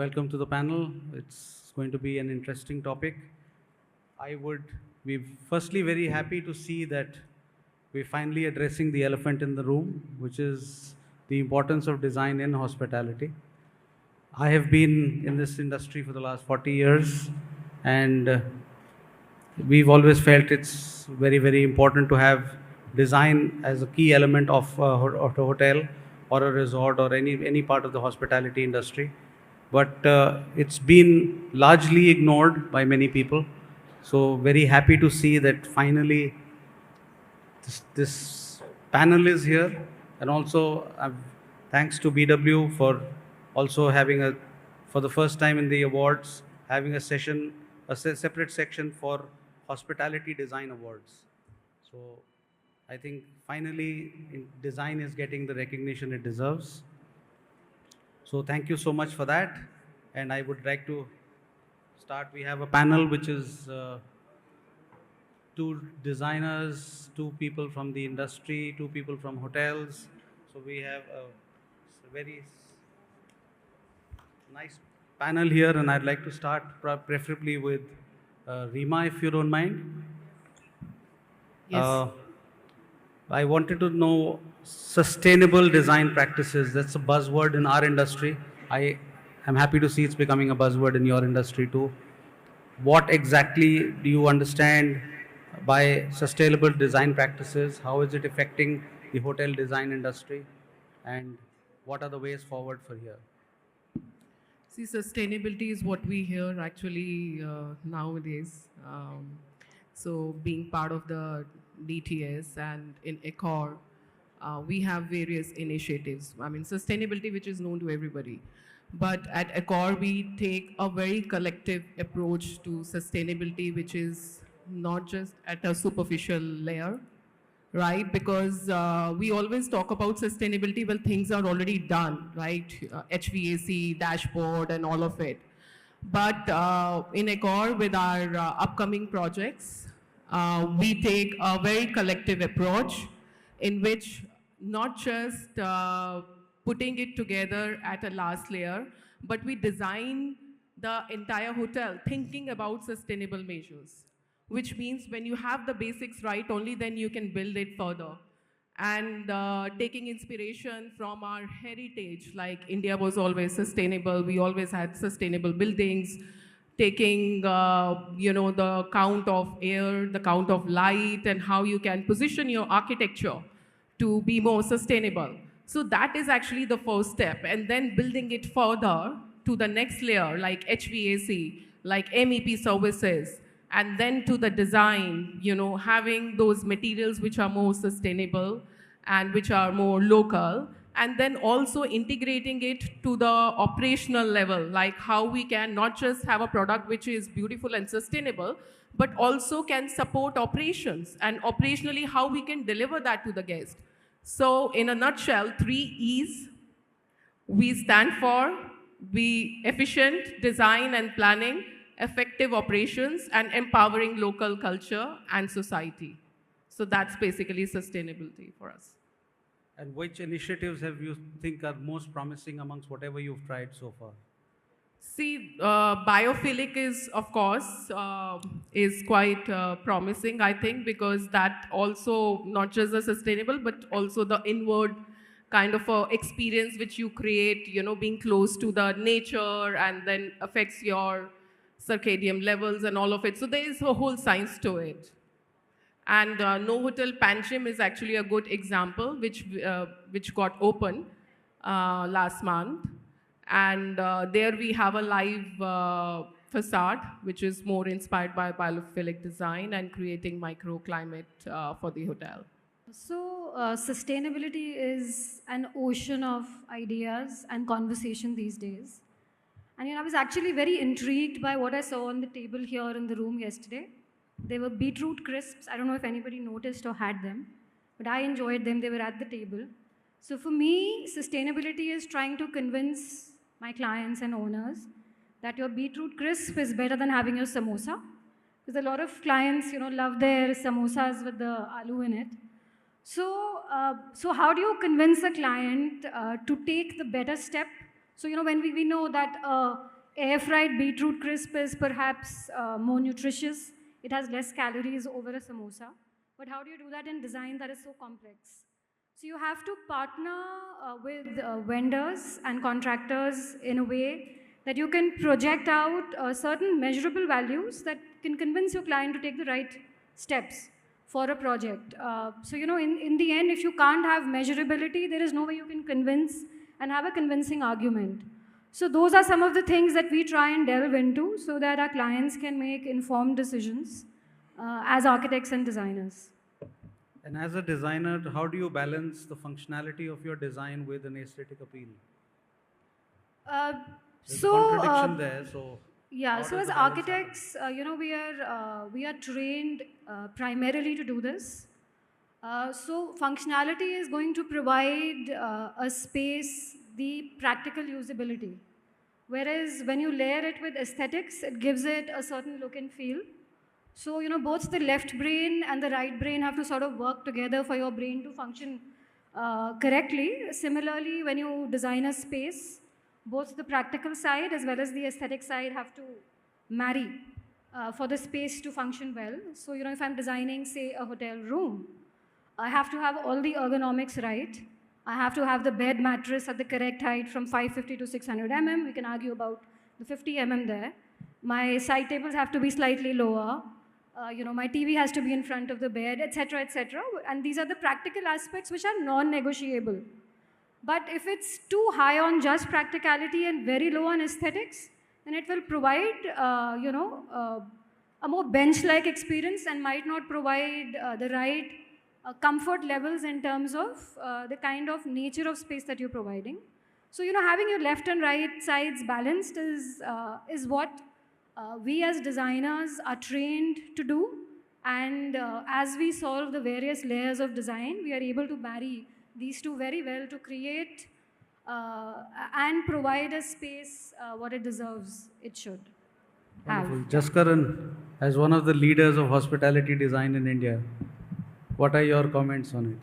welcome to the panel. It's going to be an interesting topic. I would be firstly very happy to see that we're finally addressing the elephant in the room, which is the importance of design in hospitality. I have been in this industry for the last 40 years, and we've always felt it's very, very important to have design as a key element of a hotel or a resort or any part of the hospitality industry. But it's been largely ignored by many people. So very happy to see that finally this panel is here, and also thanks to BW for also having for the first time in the awards, having a separate section for hospitality design awards. So I think finally design is getting the recognition it deserves. So thank you so much for that. And I would like to start. We have a panel which is two designers, two people from the industry, two people from hotels. So we have a very nice panel here, and I'd like to start preferably with Reema, if you don't mind. Yes. I wanted to know sustainable design practices. That's a buzzword in our industry. I am happy to see it's becoming a buzzword in your industry too. What exactly do you understand by sustainable design practices? How is it affecting the hotel design industry? And what are the ways forward for here? See, sustainability is what we hear actually nowadays. So being part of the DTS and in Accor, we have various initiatives. I mean, sustainability, which is known to everybody. But at Accor, we take a very collective approach to sustainability, which is not just at a superficial layer, right? Because we always talk about sustainability when things are already done, right? HVAC, dashboard, and all of it. But in Accor, with our upcoming projects, we take a very collective approach in which not just putting it together at a last layer, but we design the entire hotel thinking about sustainable measures, which means when you have the basics right, only then you can build it further. And taking inspiration from our heritage, like India was always sustainable, we always had sustainable buildings, taking the count of air, the count of light, and how you can position your architecture to be more sustainable. So that is actually the first step, and then building it further to the next layer, like HVAC, like MEP services, and then to the design, having those materials which are more sustainable and which are more local, and then also integrating it to the operational level, like how we can not just have a product which is beautiful and sustainable, but also can support operations, and operationally how we can deliver that to the guest. So in a nutshell, 3 E's we stand for: be efficient, design and planning, effective operations, and empowering local culture and society. So that's basically sustainability for us. And which initiatives have you think are most promising amongst whatever you've tried so far? See, biophilic is, of course, is quite promising, I think, because that also not just the sustainable, but also the inward kind of experience which you create, being close to the nature, and then affects your circadian levels and all of it. So there is a whole science to it. And No Hotel Panchim is actually a good example, which got open last month. And there we have a live facade, which is more inspired by biophilic design and creating microclimate for the hotel. So, sustainability is an ocean of ideas and conversation these days. And I was actually very intrigued by what I saw on the table here in the room yesterday. They were beetroot crisps. I don't know if anybody noticed or had them, but I enjoyed them. They were at the table. So for me, sustainability is trying to convince my clients and owners that your beetroot crisp is better than having your samosa. Because a lot of clients, love their samosas with the aloo in it. So how do you convince a client to take the better step? So, when we know that air-fried beetroot crisp is perhaps more nutritious. It has less calories over a samosa. But how do you do that in design that is so complex? So you have to partner with vendors and contractors in a way that you can project out certain measurable values that can convince your client to take the right steps for a project. So, in the end, if you can't have measurability, there is no way you can convince and have a convincing argument. So those are some of the things that we try and delve into so that our clients can make informed decisions as architects and designers. And as a designer, how do you balance the functionality of your design with an aesthetic appeal? There's a contradiction there, so... Yeah, so as architects, we are trained primarily to do this. So functionality is going to provide a space the practical usability. Whereas when you layer it with aesthetics, it gives it a certain look and feel. So, both the left brain and the right brain have to sort of work together for your brain to function correctly. Similarly, when you design a space, both the practical side as well as the aesthetic side have to marry for the space to function well. So, if I'm designing, say, a hotel room, I have to have all the ergonomics right. I have to have the bed mattress at the correct height from 550 to 600 mm. We can argue about the 50 mm there. My side tables have to be slightly lower. My TV has to be in front of the bed, etc., etc. And these are the practical aspects which are non-negotiable. But if it's too high on just practicality and very low on aesthetics, then it will provide, a more bench-like experience and might not provide the right comfort levels in terms of the kind of nature of space that you're providing. So, having your left and right sides balanced is what we as designers are trained to do. And as we solve the various layers of design, we are able to marry these two very well to create and provide a space what it deserves, it should have. Jaskaran, as one of the leaders of hospitality design in India, what are your comments on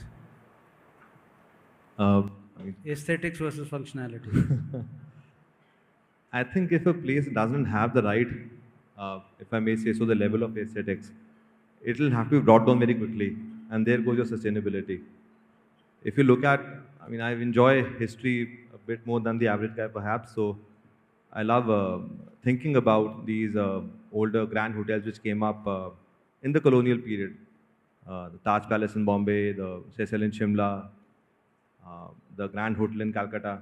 it? Aesthetics versus functionality. I think if a place doesn't have the right, if I may say so, the level of aesthetics, it will have to be brought down very quickly. And there goes your sustainability. If you look at, I enjoy history a bit more than the average guy perhaps. So I love thinking about these older grand hotels which came up in the colonial period. The Taj Palace in Bombay, the Cecil in Shimla, the Grand Hotel in Calcutta.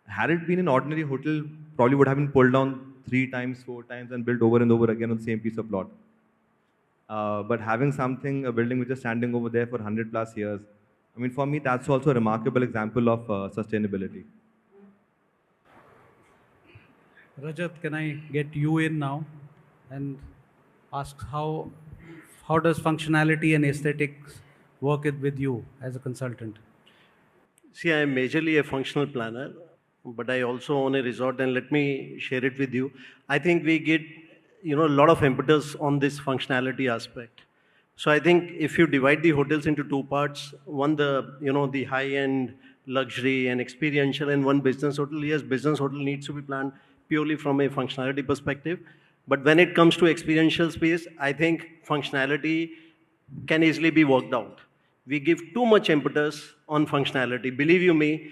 Had it been an ordinary hotel, probably would have been pulled down 3 times, 4 times and built over and over again on the same piece of plot. But having a building which is standing over there for 100+ years, for me, that's also a remarkable example of sustainability. Rajat, can I get you in now and ask how does functionality and aesthetics work with you as a consultant? See, I am majorly a functional planner, but I also own a resort, and let me share it with you. I think we get, a lot of impetus on this functionality aspect. So I think if you divide the hotels into 2 parts, one the high-end luxury and experiential, and one business hotel. Yes, business hotel needs to be planned purely from a functionality perspective. But when it comes to experiential space, I think functionality can easily be worked out. We give too much impetus on functionality. Believe you me,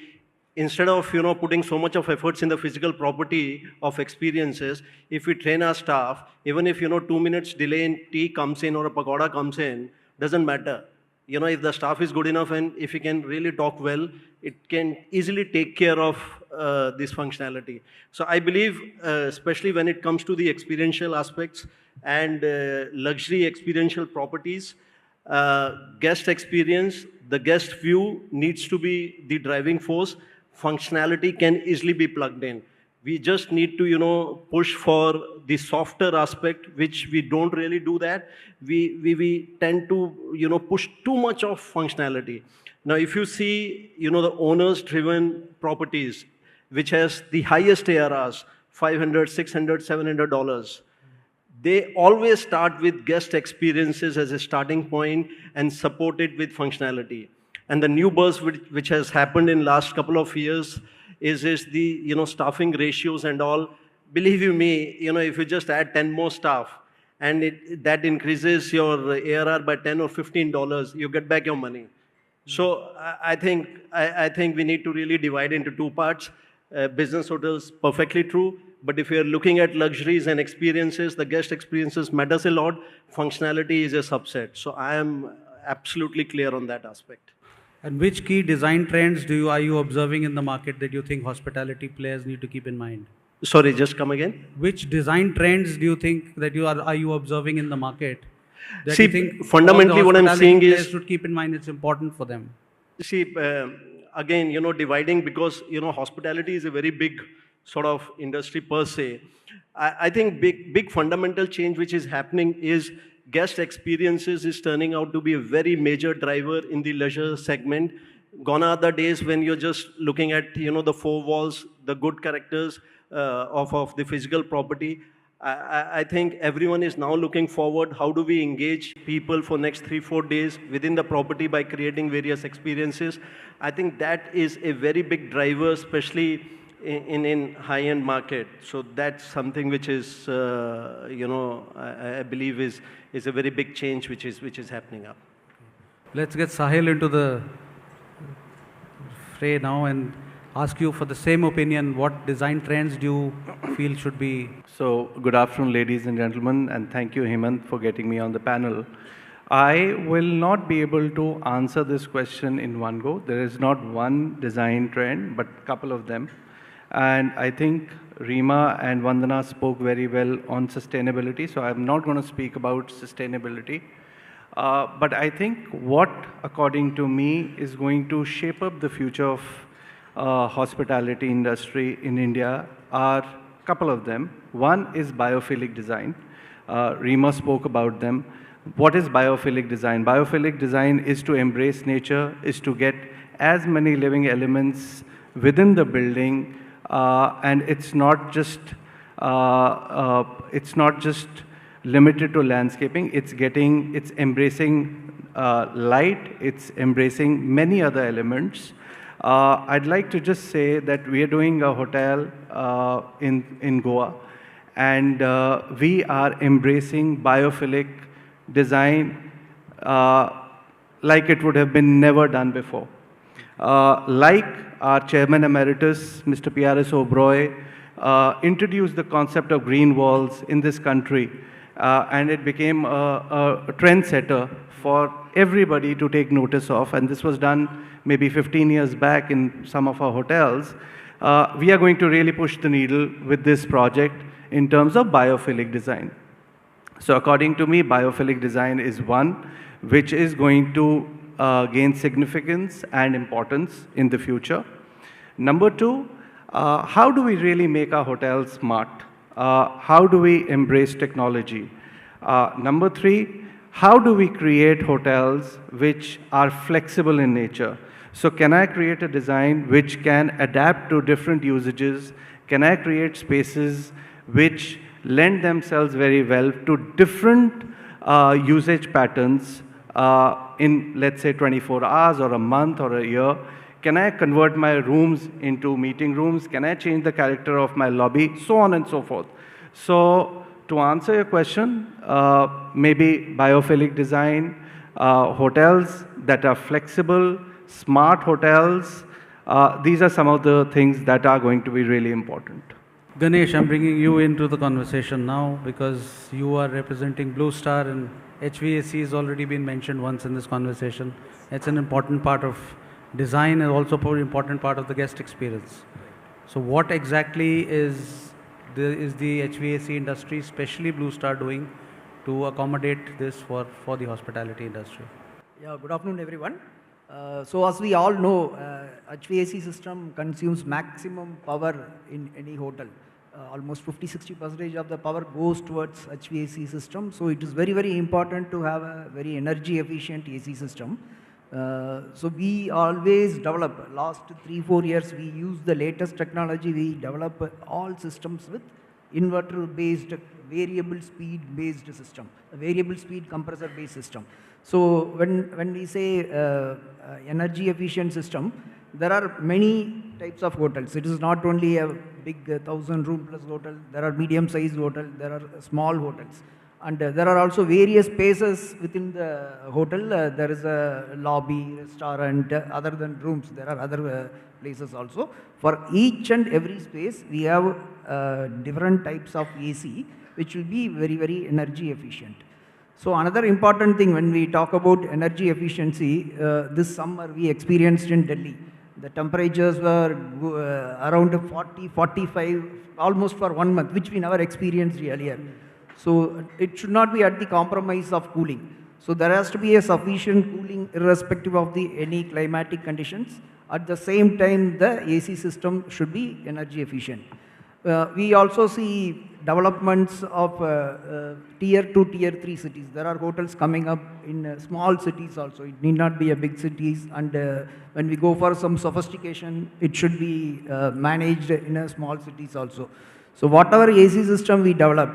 instead of putting so much of efforts in the physical property of experiences, if we train our staff, even if 2 minutes delay in tea comes in or a pakoda comes in, doesn't matter. If the staff is good enough and if he can really talk well, it can easily take care of this functionality. So I believe, especially when it comes to the experiential aspects and luxury experiential properties, guest experience, the guest view needs to be the driving force. Functionality can easily be plugged in. We just need to, push for the softer aspect, which we don't really do that. We tend to, push too much of functionality. Now, if you see, the owners-driven properties, which has the highest ARRs, $500, $600, $700, they always start with guest experiences as a starting point and support it with functionality. And the new burst which has happened in last couple of years is the staffing ratios and all. believe you me, if you just add 10 more staff and that increases your ARR by 10 or $15, you get back your money. So I think we need to really divide into two parts. Business hotels, perfectly true. But if you're looking at luxuries and experiences, the guest experiences matters a lot. Functionality is a subset. So I am absolutely clear on that aspect. And which key design trends are you observing in the market that you think hospitality players need to keep in mind? Sorry, just come again. Which design trends do you think that are you observing in the market? That See, you think fundamentally what I'm seeing is should keep in mind it's important for them. See, again, dividing because, hospitality is a very big sort of industry per se. I think big fundamental change which is happening is guest experiences is turning out to be a very major driver in the leisure segment. Gone are the days when you're just looking at, the four walls, the good characters of the physical property. I think everyone is now looking forward, how do we engage people for next 3-4 days within the property by creating various experiences. I think that is a very big driver, especially in high-end market. So that's something which is, I believe is a very big change which is happening up. Let's get Sahil into the fray now and ask you for the same opinion. What design trends do you feel should be? So, good afternoon, ladies and gentlemen, and thank you, Hemant, for getting me on the panel. I will not be able to answer this question in one go. There is not one design trend, but a couple of them. And I think Reema and Vandana spoke very well on sustainability, so I'm not going to speak about sustainability. But I think what, according to me, is going to shape up the future of hospitality industry in India are a couple of them. One is biophilic design. Reema spoke about them. What is biophilic design? Biophilic design is to embrace nature, is to get as many living elements within the building, and it's not just limited to landscaping. It's embracing light. It's embracing many other elements. I'd like to just say that we are doing a hotel in Goa, and we are embracing biophilic design like it would have been never done before. Like our Chairman Emeritus, Mr. PRS Oberoi, introduced the concept of green walls in this country, and it became a trendsetter for everybody to take notice of, and this was done maybe 15 years back in some of our hotels. We are going to really push the needle with this project in terms of biophilic design. So according to me, biophilic design is one which is going to gain significance and importance in the future. Number two, how do we really make our hotels smart? How do we embrace technology? Number three, how do we create hotels which are flexible in nature? So can I create a design which can adapt to different usages? Can I create spaces which lend themselves very well to different usage patterns in, let's say, 24 hours or a month or a year? Can I convert my rooms into meeting rooms? Can I change the character of my lobby? So on and so forth. So to answer your question, maybe biophilic design, hotels that are flexible, smart hotels, these are some of the things that are going to be really important. Ganesh, I'm bringing you into the conversation now because you are representing Blue Star, and HVAC has already been mentioned once in this conversation. It's an important part of design and also an important part of the guest experience. So what exactly is the HVAC industry, especially Blue Star, doing to accommodate this for the hospitality industry? Yeah, good afternoon, everyone. So as we all know, HVAC system consumes maximum power in any hotel. Almost 50-60% of the power goes towards HVAC system. So it is very, very important to have a very energy efficient AC system. So we always develop, last 3-4 years, we use the latest technology. We develop all systems with inverter based, variable speed based system, a variable speed compressor based system. So when we say energy efficient system, there are many types of hotels. It is not only a big 1,000-room plus hotel. There are medium-sized hotels. There are small hotels. And there are also various spaces within the hotel. There is a lobby, restaurant, other than rooms. There are other places also. For each and every space, we have different types of AC, which will be very, very energy efficient. So another important thing when we talk about energy efficiency, this summer we experienced in Delhi. The temperatures were around 40, 45, almost for 1 month, which we never experienced earlier. So it should not be at the compromise of cooling. So there has to be a sufficient cooling irrespective of any climatic conditions. At the same time, the AC system should be energy efficient. We also see developments of tier 2, tier 3 cities. There are hotels coming up in small cities also. It need not be a big cities. And when we go for some sophistication, it should be managed in a small cities also. So whatever AC system we develop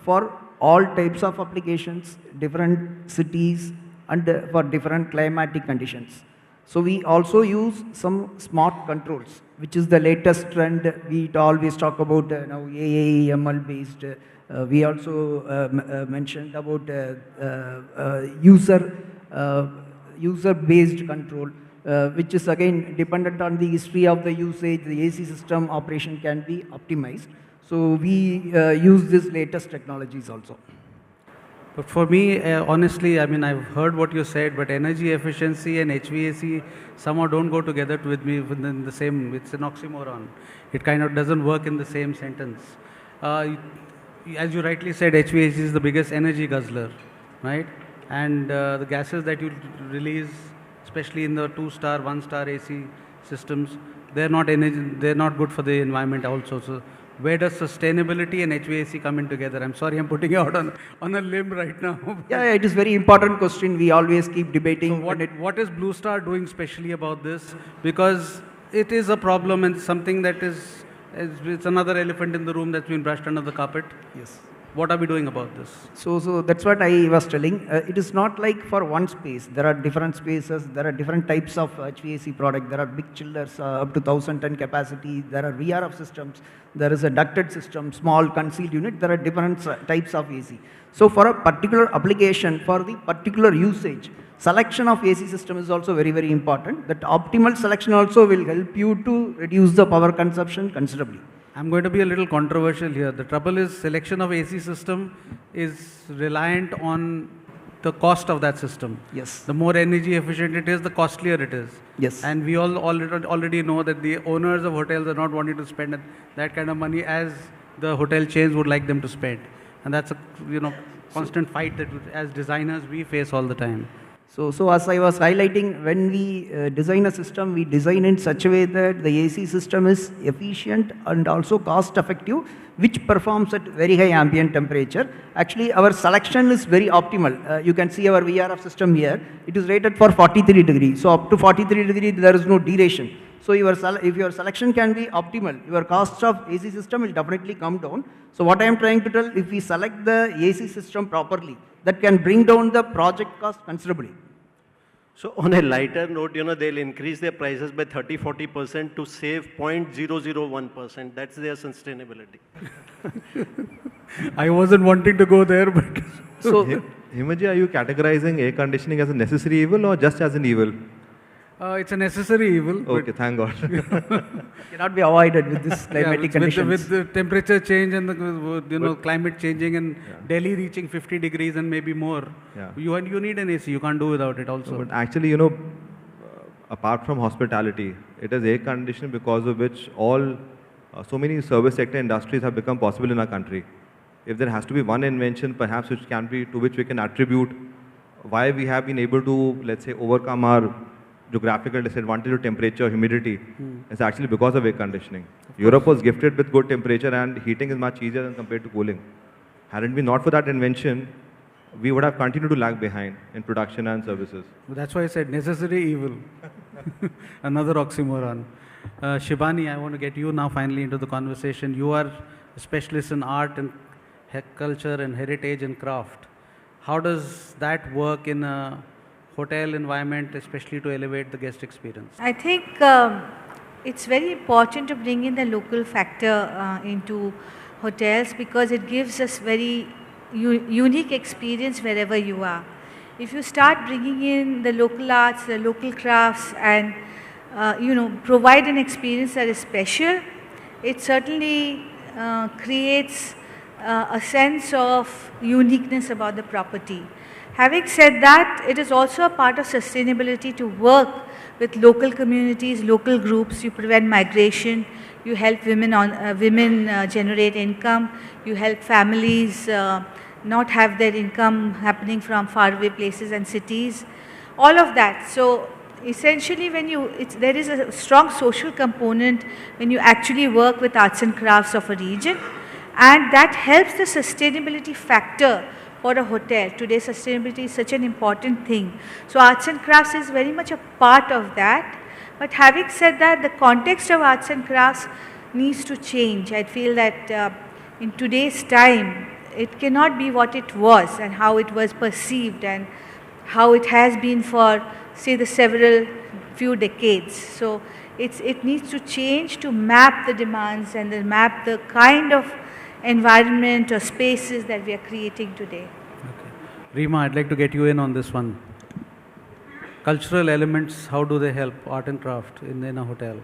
for all types of applications, different cities, and for different climatic conditions. So we also use some smart controls, which is the latest trend. We always talk about now AI, ML based. We also mentioned about user based control, which is again dependent on the history of the usage. The AC system operation can be optimized. So we use these latest technologies also. But for me, honestly, I mean, I've heard what you said, but energy efficiency and HVAC somehow don't go together with me within the same, it's an oxymoron. It kind of doesn't work in the same sentence. As you rightly said, HVAC is the biggest energy guzzler, right? And the gases that you release, especially in the 2-star, 1-star AC systems, they're not good for the environment also. So where does sustainability and HVAC come in together? I'm sorry, I'm putting you out on a limb right now. Yeah, it is very important question. We always keep debating. So what is Blue Star doing specially about this? Because it is a problem and something that it's another elephant in the room that's been brushed under the carpet. Yes. What are we doing about this? So that's what I was telling. It is not like for one space. There are different spaces. There are different types of HVAC product. There are big chillers up to 1,000 ton capacity. There are VRF systems. There is a ducted system, small concealed unit. There are different types of AC. So for a particular application, for the particular usage, selection of AC system is also very, very important. That optimal selection also will help you to reduce the power consumption considerably. I'm going to be a little controversial here. The trouble is selection of AC system is reliant on the cost of that system. Yes. The more energy efficient it is, the costlier it is. Yes. And we all already know that the owners of hotels are not wanting to spend that kind of money as the hotel chains would like them to spend. And that's a constant fight that as designers we face all the time. So as I was highlighting, when we design a system, we design in such a way that the AC system is efficient and also cost effective, which performs at very high ambient temperature. Actually, our selection is very optimal. You can see our VRF system here. It is rated for 43 degrees. So up to 43 degrees, there is no deration. So if your selection can be optimal, your cost of AC system will definitely come down. So what I am trying to tell, if we select the AC system properly, that can bring down the project cost considerably. So on a lighter note, they'll increase their prices by 30-40% to save 0.001%. That's their sustainability. I wasn't wanting to go there, but... So, Hemant, are you categorizing air conditioning as a necessary evil or just as an evil? It's a necessary evil. Okay, thank God. Cannot be avoided with this climatic conditions. With the temperature change and the climate changing and Delhi reaching 50 degrees and maybe more, you need an AC. You can't do without it also. But actually, apart from hospitality, it is air conditioning because of which so many service sector industries have become possible in our country. If there has to be one invention, perhaps to which we can attribute why we have been able to, let's say, overcome our geographical disadvantage of temperature, humidity, is actually because of air conditioning. Europe was gifted with good temperature and heating is much easier than compared to cooling. Had it been not for that invention, we would have continued to lag behind in production and services. That's why I said necessary evil. Another oxymoron. Shibani, I want to get you now finally into the conversation. You are a specialist in art and culture and heritage and craft. How does that work in a hotel environment, especially to elevate the guest experience? I think it's very important to bring in the local factor into hotels because it gives us very unique experience wherever you are. If you start bringing in the local arts, the local crafts and provide an experience that is special, it certainly creates a sense of uniqueness about the property. Having said that, it is also a part of sustainability to work with local communities, local groups. You prevent migration, you help women generate income, you help families not have their income happening from faraway places and cities, all of that. So essentially there is a strong social component when you actually work with arts and crafts of a region, and that helps the sustainability factor for a hotel. Today sustainability is such an important thing. So arts and crafts is very much a part of that. But having said that, the context of arts and crafts needs to change. I feel that in today's time, it cannot be what it was and how it was perceived and how it has been for, say, the few decades. So it needs to change to map the demands and then map the kind of environment or spaces that we are creating today. Okay. Reema, I'd like to get you in on this one. Cultural elements, how do they help art and craft in a hotel?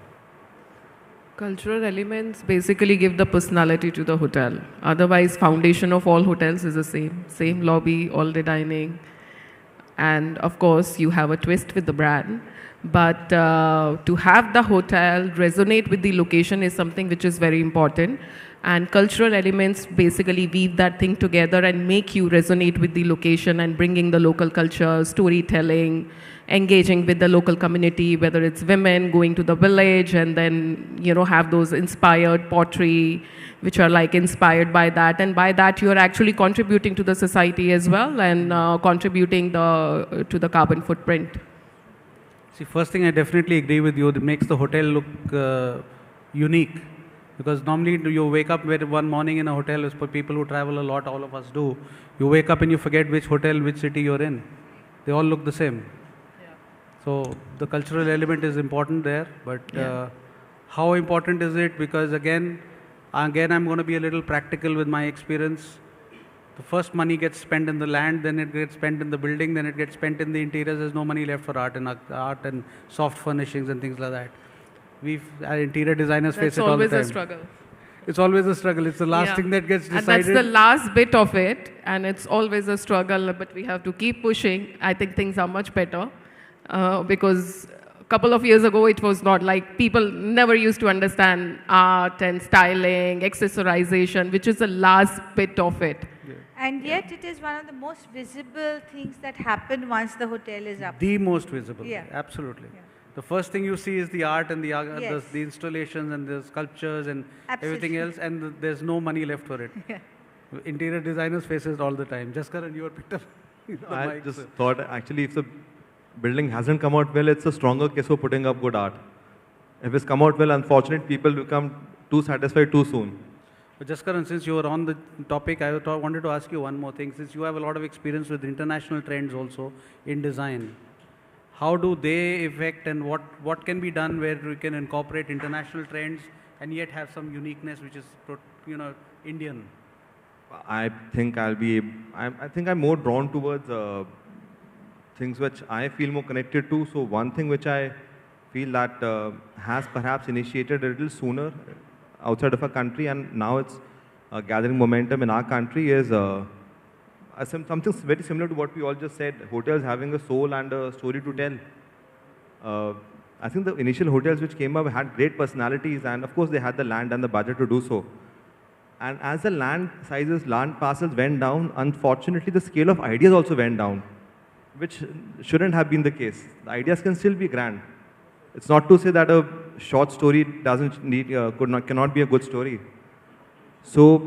Cultural elements basically give the personality to the hotel. Otherwise, foundation of all hotels is the same lobby, all the dining. And of course, you have a twist with the brand. But to have the hotel resonate with the location is something which is very important. And cultural elements basically weave that thing together and make you resonate with the location and bringing the local culture, storytelling, engaging with the local community, whether it's women going to the village and then, have those inspired pottery, which are like inspired by that. And by that, you are actually contributing to the society as well and contributing to the carbon footprint. See, first thing I definitely agree with you, it makes the hotel look unique. Because normally you wake up one morning in a hotel, for people who travel a lot, all of us do, you wake up and you forget which hotel, which city you're in. They all look the same. Yeah. So the cultural element is important there, but how important is it? Because again, I'm going to be a little practical with my experience. The first money gets spent in the land, then it gets spent in the building, then it gets spent in the interiors. There's no money left for art and soft furnishings and things like that. Our interior designers face it all the time. It's always a struggle. It's always a struggle. It's the last thing that gets decided. And that's the last bit of it, and it's always a struggle, but we have to keep pushing. I think things are much better because a couple of years ago, it was not like people never used to understand art and styling, accessorization, which is the last bit of it. Yeah. And yet it is one of the most visible things that happen once the hotel is up. The most visible, absolutely. Yeah. The first thing you see is the art and the installations and the sculptures and everything else, and there's no money left for it. Yeah. Interior designers face it all the time. Jaskaran, you were picked up. I just thought, actually, if the building hasn't come out well, it's a stronger case for putting up good art. If it's come out well, unfortunately, people become too satisfied too soon. But Jaskaran, since you were on the topic, I wanted to ask you one more thing. Since you have a lot of experience with international trends also in design, how do they affect and what can be done where we can incorporate international trends and yet have some uniqueness which is, Indian? I think I'm more drawn towards things which I feel more connected to. So one thing which I feel that has perhaps initiated a little sooner outside of our country and now it's gathering momentum in our country is something very similar to what we all just said, hotels having a soul and a story to tell. I think the initial hotels which came up had great personalities and of course they had the land and the budget to do so. And as the land parcels went down, unfortunately the scale of ideas also went down, which shouldn't have been the case. The ideas can still be grand. It's not to say that a short story cannot be a good story. So,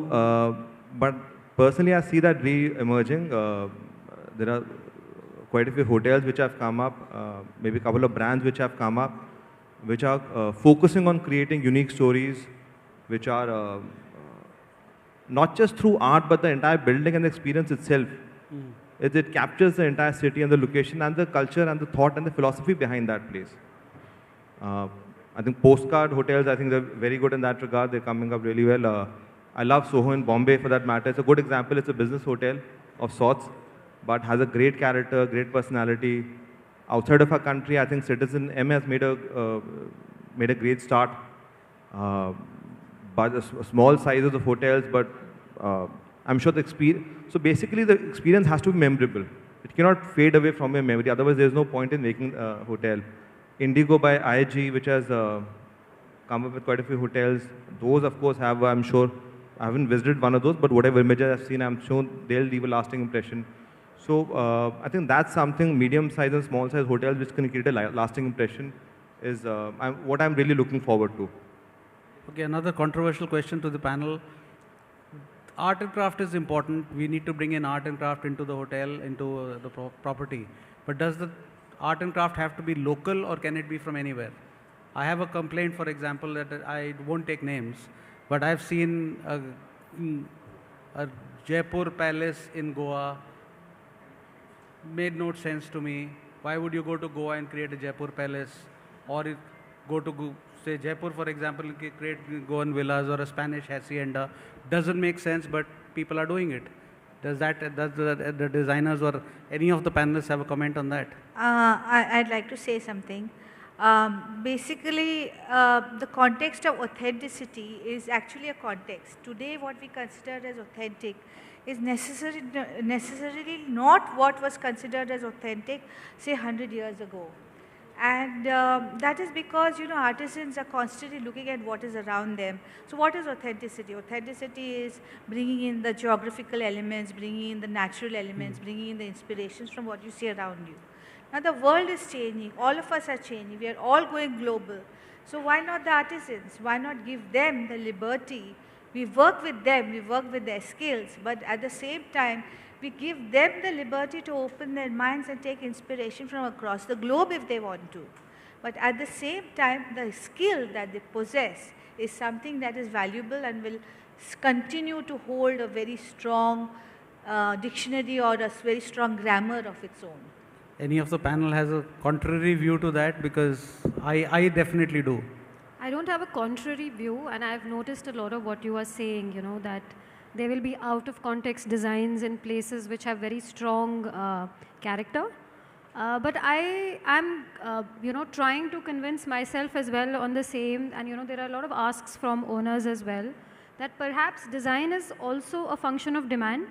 but personally, I see that re-emerging. There are quite a few hotels which have come up, maybe a couple of brands which have come up, which are focusing on creating unique stories, which are not just through art, but the entire building and the experience itself. It captures the entire city and the location and the culture and the thought and the philosophy behind that place. I think postcard hotels, I think they're very good in that regard. They're coming up really well. I love Soho in Bombay for that matter. It's a good example. It's a business hotel of sorts, but has a great character, great personality. Outside of our country, I think Citizen M has made a great start. But small sizes of hotels, but I'm sure the experience. So basically, the experience has to be memorable. It cannot fade away from your memory. Otherwise, there's no point in making a hotel. Indigo by IIG, which has come up with quite a few hotels. Those, of course, have, I'm sure, I haven't visited one of those, but whatever images I've seen, I'm sure they'll leave a lasting impression. So I think that's something, medium-sized and small-sized hotels, which can create a lasting impression, is what I'm really looking forward to. Okay, another controversial question to the panel. Art and craft is important. We need to bring in art and craft into the hotel, into the property. But does the art and craft have to be local, or can it be from anywhere? I have a complaint, for example, that I won't take names, but I've seen a Jaipur palace in Goa. Made no sense to me. Why would you go to Goa and create a Jaipur palace, or go to say Jaipur, for example, create Goan villas or a Spanish hacienda? Doesn't make sense, but people are doing it. Does the designers or any of the panelists have a comment on that? I'd like to say something. Basically, the context of authenticity is actually a context. Today, what we consider as authentic is necessarily not what was considered as authentic, say, 100 years ago. And that is because, artisans are constantly looking at what is around them. So what is authenticity? Authenticity is bringing in the geographical elements, bringing in the natural elements, bringing in the inspirations from what you see around you. Now the world is changing, all of us are changing, we are all going global. So why not the artisans? Why not give them the liberty? We work with them, we work with their skills, but at the same time, we give them the liberty to open their minds and take inspiration from across the globe if they want to. But at the same time, the skill that they possess is something that is valuable and will continue to hold a very strong dictionary or a very strong grammar of its own. Any of the panel has a contrary view to that? Because I definitely do. I don't have a contrary view, and I've noticed a lot of what you are saying, that there will be out of context designs in places which have very strong character. But I am, trying to convince myself as well on the same, and there are a lot of asks from owners as well, that perhaps design is also a function of demand,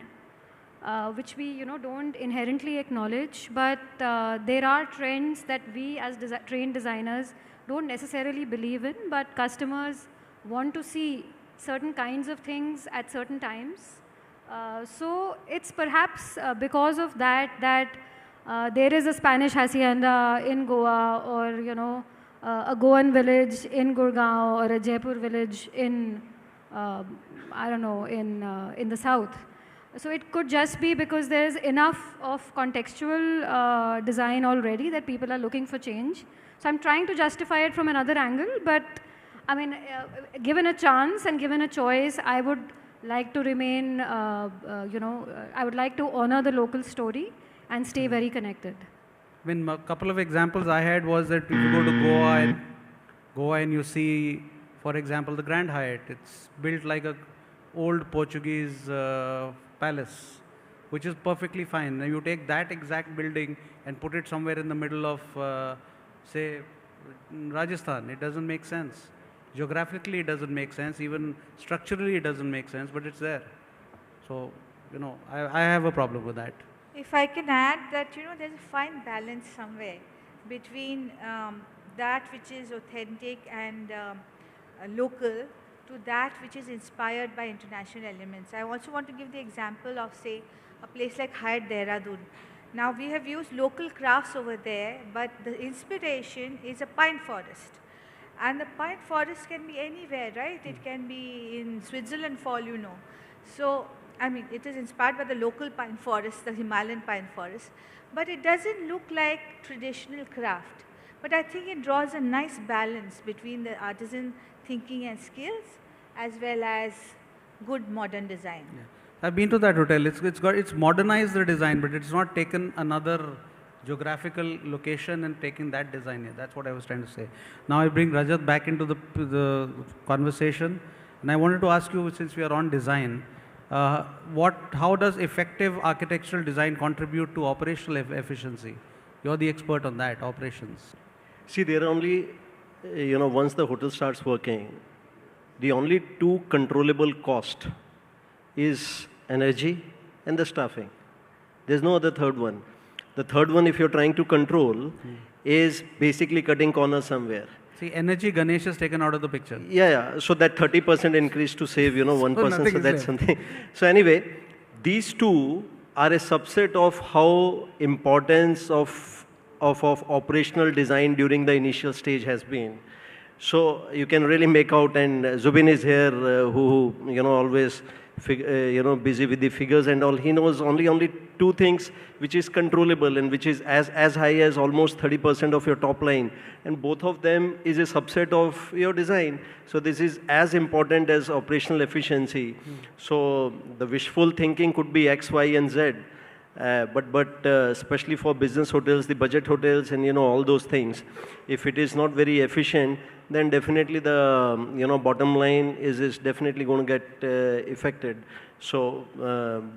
which we, don't inherently acknowledge, but there are trends that we as trained designers don't necessarily believe in, but customers want to see certain kinds of things at certain times. So it's perhaps because of that there is a Spanish hacienda in Goa, or a Goan village in Gurgaon, or a Jaipur village in I don't know, in the south. So it could just be because there is enough of contextual design already that people are looking for change. So I'm trying to justify it from another angle, but I mean, given a chance and given a choice, I would like to remain, I would like to honor the local story and stay very connected. I mean, a couple of examples I had was that if you go to Goa and you see, for example, the Grand Hyatt, it's built like a old Portuguese palace, which is perfectly fine. Now you take that exact building and put it somewhere in the middle of, say, Rajasthan, it doesn't make sense. Geographically, it doesn't make sense. Even structurally, it doesn't make sense, but it's there. So, I have a problem with that. If I can add that, there's a fine balance somewhere between that which is authentic and local to that which is inspired by international elements. I also want to give the example of, say, a place like IIID-DRC. Now, we have used local crafts over there, but the inspiration is a pine forest. And the pine forest can be anywhere, right? It can be in Switzerland for all you know. So, I mean, it is inspired by the local pine forest, the Himalayan pine forest. But it doesn't look like traditional craft. But I think it draws a nice balance between the artisan thinking and skills as well as good modern design. Yeah. I've been to that hotel. It's modernized the design, but it's not taken another geographical location and taking that design here. That's what I was trying to say. Now I bring Rajat back into the conversation, and I wanted to ask you, since we are on design, how does effective architectural design contribute to operational efficiency? You're the expert on that, operations. See, there are only, once the hotel starts working, the only two controllable cost is energy and the staffing. There's no other third one. The third one, if you're trying to control, is basically cutting corners somewhere. See, energy Ganesh is taken out of the picture. Yeah. So that 30% increase to save, 1%, so that's something. So anyway, these two are a subset of how importance of operational design during the initial stage has been. So you can really make out, and Zubin is here, who always busy with the figures and all. He knows only two things which is controllable and which is as high as almost 30% of your top line, and both of them is a subset of your design. So this is as important as operational efficiency. So the wishful thinking could be X, Y, and Z. But especially for business hotels, the budget hotels, and all those things, if it is not very efficient, then definitely the bottom line is definitely going to get affected. So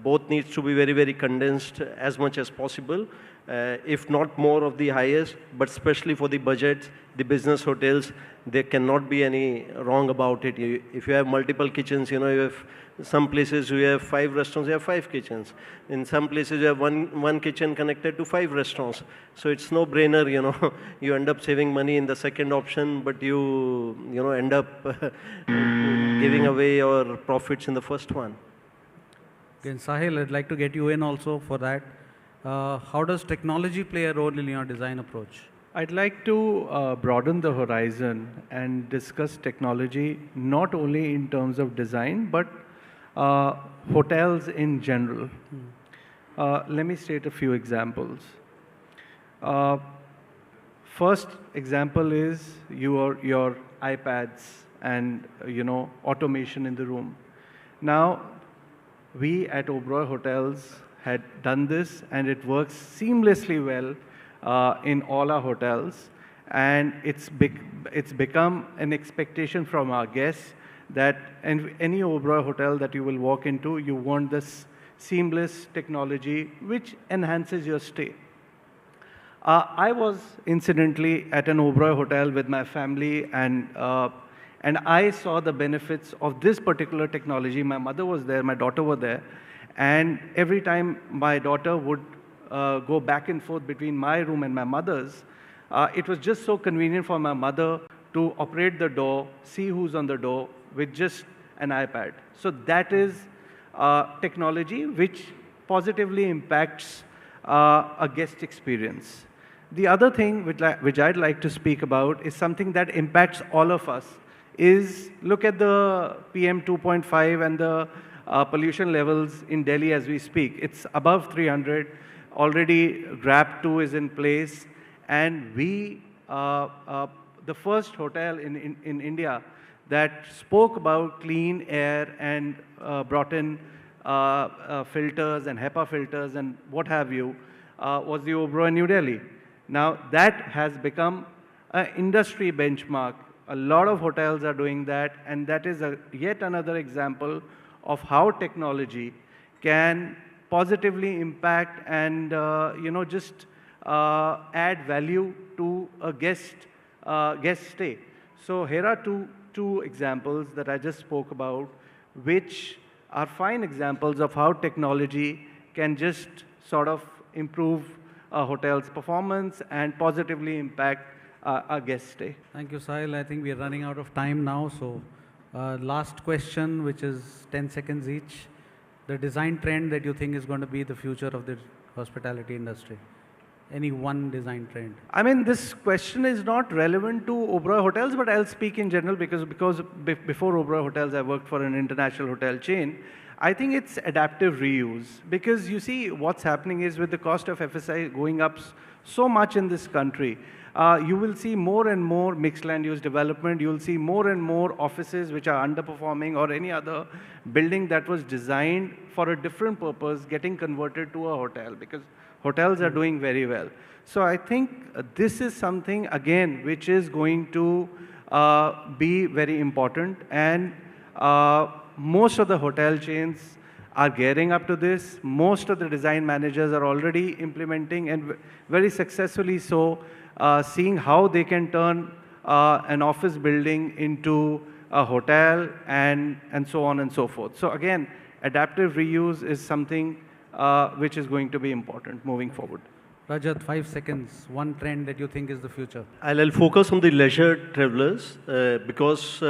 both needs to be very, very condensed as much as possible, if not more of the highest, but especially for the budgets, the business hotels, there cannot be any wrong about it. If you have multiple kitchens, you have some places you have 5 restaurants, you have 5 kitchens. In some places you have one kitchen connected to 5 restaurants. So it's no brainer, you end up saving money in the second option, but you end up giving away your profits in the first one. Again, Sahil, I'd like to get you in also for that. How does technology play a role in your design approach? I'd like to broaden the horizon and discuss technology not only in terms of design, but hotels in general. Let me state a few examples. First example is your iPads and automation in the room. Now, we at Oberoi Hotels had done this, and it works seamlessly well in all our hotels, and it's become an expectation from our guests that any Oberoi hotel that you will walk into, you want this seamless technology which enhances your stay. I was incidentally at an Oberoi hotel with my family, and I saw the benefits of this particular technology. My mother was there, my daughter was there, and every time my daughter would go back and forth between my room and my mother's, it was just so convenient for my mother to operate the door, see who's on the door with just an iPad. So that is technology which positively impacts a guest experience. The other thing which I'd like to speak about is something that impacts all of us, is look at the PM 2.5 and the pollution levels in Delhi as we speak. It's above 300. Already GRAP 2 is in place, and we, the first hotel in India that spoke about clean air and brought in filters and HEPA filters and what have you, was the Oberoi New Delhi. Now that has become an industry benchmark. A lot of hotels are doing that, and that is yet another example of how technology can positively impact and just add value to a guest stay. So here are two examples that I just spoke about, which are fine examples of how technology can just sort of improve a hotel's performance and positively impact a guest stay. Thank you, Sahil. I think we are running out of time now. So last question, which is 10 seconds each. The design trend that you think is going to be the future of the hospitality industry? Any one design trend? I mean, this question is not relevant to Oberoi Hotels, but I'll speak in general because before Oberoi Hotels, I worked for an international hotel chain. I think it's adaptive reuse, because you see what's happening is with the cost of FSI going up so much in this country, you will see more and more mixed land use development. You will see more and more offices which are underperforming, or any other building that was designed for a different purpose getting converted to a hotel, because Hotels are doing very well. So I think this is something, again, which is going to be very important. And most of the hotel chains are gearing up to this. Most of the design managers are already implementing, and very successfully so, seeing how they can turn an office building into a hotel and so on and so forth. So again, adaptive reuse is something which is going to be important moving forward. Rajat, 5 seconds. One trend that you think is the future. I'll focus on the leisure travelers because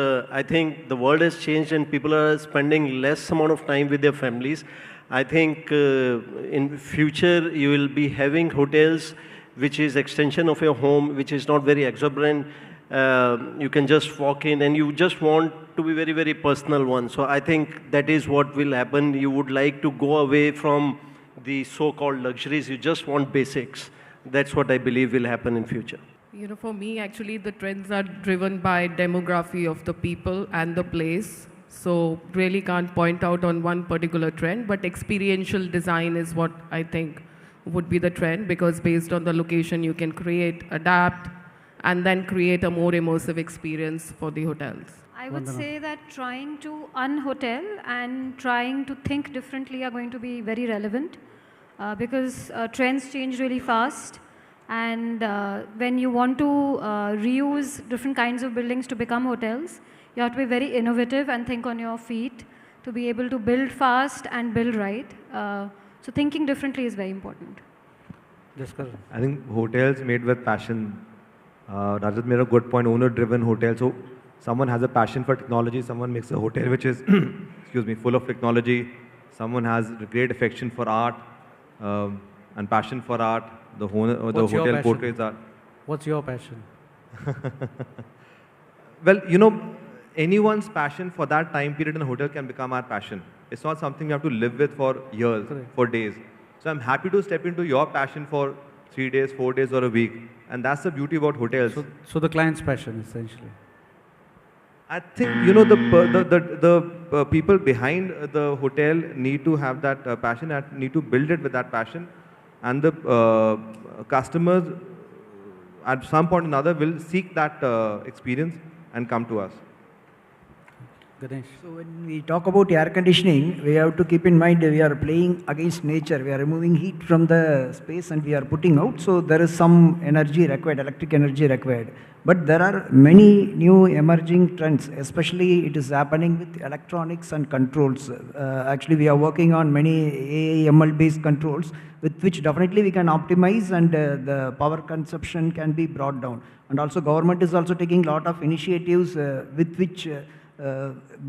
I think the world has changed and people are spending less amount of time with their families. I think in future you will be having hotels which is extension of your home, which is not very exuberant. You can just walk in and you just want to be very, very personal one. So I think that is what will happen. You would like to go away from the so-called luxuries. You just want basics. That's what I believe will happen in future. You know, for me, actually, the trends are driven by demography of the people and the place. So really can't point out on one particular trend, but experiential design is what I think would be the trend, because based on the location, you can create, adapt, and then create a more immersive experience for the hotels. I would say that trying to unhotel and trying to think differently are going to be very relevant because trends change really fast. And when you want to reuse different kinds of buildings to become hotels, you have to be very innovative and think on your feet to be able to build fast and build right. So thinking differently is very important. Jaskaran. I think hotels made with passion. Rajat made a good point, owner-driven hotel. So someone has a passion for technology, someone makes a hotel which is, excuse me, full of technology. Someone has a great affection for art and passion for art. The hotel portrays art. What's your passion? Well, you know, anyone's passion for that time period in a hotel can become our passion. It's not something you have to live with for years, for days. So I'm happy to step into your passion for 3 days, 4 days, or a week. And that's the beauty about hotels. So the client's passion, essentially. I think, you know, the people behind the hotel need to have that passion, and need to build it with that passion. And the customers, at some point or another, will seek that experience and come to us. Ganesh. So when we talk about air conditioning, we have to keep in mind we are playing against nature. We are removing heat from the space and we are putting out. So there is some energy required, electric energy required. But there are many new emerging trends, especially it is happening with electronics and controls. Actually, we are working on many AI/ML based controls with which definitely we can optimize and the power consumption can be brought down. And also government is also taking a lot of initiatives with which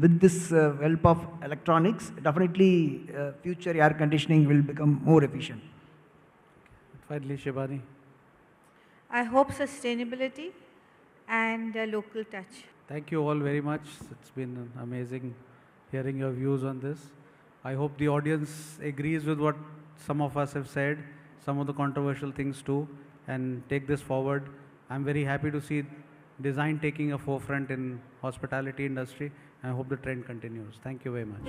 with this help of electronics, definitely future air conditioning will become more efficient. Finally, Shibani. I hope sustainability and local touch. Thank you all very much. It's been amazing hearing your views on this. I hope the audience agrees with what some of us have said, some of the controversial things too, and take this forward. I'm very happy to see design taking a forefront in hospitality industry. I hope the trend continues. Thank you very much.